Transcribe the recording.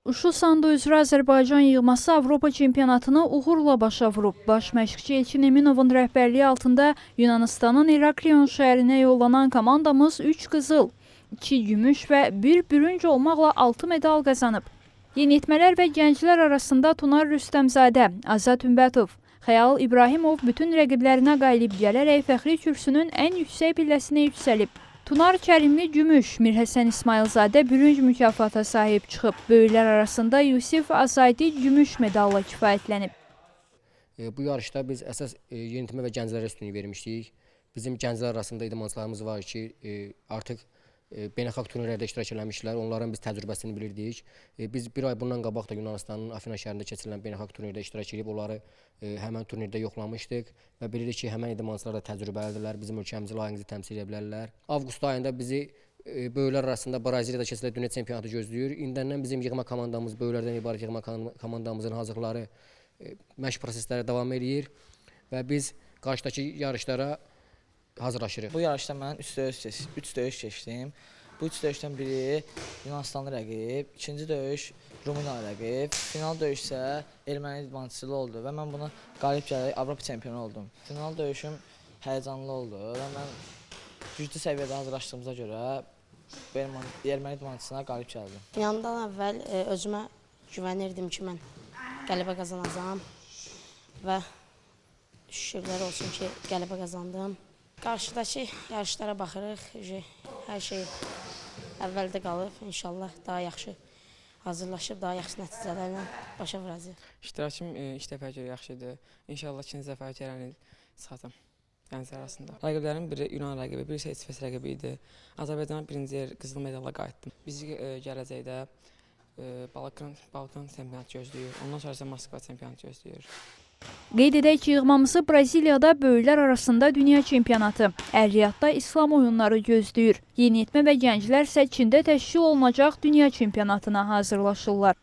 Uşu sambo üzrə Azərbaycan yığması Avropa çempionatını uğurla başa vurub. Baş məşqçi Elçin Eminovun rəhbərliyi altında Yunanistanın Heraklion şəhərinə yollanan komandamız 3 qızıl, 2 gümüş və 1 bürünc olmaqla 6 medal qazanıb. Yeniyetmələr və gənclər arasında Tunar Rüstəmzadə, Azad Ümbətov, Xəyal İbrahimov bütün rəqiblərinə qalib gələrək fəxri kürsünün ən yüksək pilləsinə yüksəlib. Tunar Kərimli gümüş, Mirhəsən İsmailzadə bürünc mükafata sahib çıxıb. Böyüklər arasında Yusif Azaydi gümüş medalla kifayətlənib. Bu yarışda biz əsas yeniyetmə və gənclərə üstünlük vermişdik. Bizim gənclər arasında idmançılarımız var ki, artıq beynəlxalq turnirlərdə iştirak eləmişlər. Onların biz təcrübəsini bilirdik. Biz bir ay bundan qabaq da Yunanistanın Afina şəhərində keçirilən beynəlxalq turnirdə iştirak edib onları həmən turnirdə yoxlamışdıq və bilirik ki, həmən idmançılar da təcrübəlidirlər, bizim ölkəmizi layiqincə təmsil edə bilərlər. Avqust ayında bizi böyüklər arasında Braziliyada keçirilən dünya çempionatı gözləyir. İndəndən bizim yığma komandamız, böyüklərdən ibarət yığma komandamızın hazırlıqları məşq prosesləri davam edir və biz qarşıdakı yarışlara hazırlaşırıq. Bu yarışda mən 3 döyüş keçdim. Bu 3 döyüşdən biri Yunanistanlı rəqib, ikinci döyüş Rumıniyalı rəqib, final döyüş isə erməni idmançısı oldu və mən buna qalib gələrək Avropa çempionu oldum. Final döyüşüm həyəcanlı oldu və mən güclü səviyyədə hazırlaşdığımıza görə erməni idmançısına qalib gəldim. Yandan əvvəl özümə güvənirdim ki, mən qələbə qazanacağam və şükürlər olsun ki, qələbə qazandım. Qarşıdakı yarışlara baxırıq, hər şey əvvəldə qalıb, inşallah daha yaxşı hazırlaşıb, daha yaxşı nəticələrlə başa vuracaq. İştirakım ilk dəfəyə görə yaxşıdır. İnşallah ikinci dəfə gələni çıxacam gənclər arasında. Rəqiblərim biri Yunan rəqibi, biri isə İsveç rəqibi idi. Azərbaycana birinci yer qızıl medalla qayıtdım. Bizi gələcəkdə Balkan çempionatı gözləyir. Ondan sonra isə Moskva çempionatı gözləyir. Qeyd edək ki, yığmamızı Braziliyada böyüklər arasında dünya çempionatı, Əl-Riyadda İslam oyunları gözləyir. Yeniyetmə və gənclər isə Çində təşkil olunacaq dünya çempionatına hazırlaşırlar.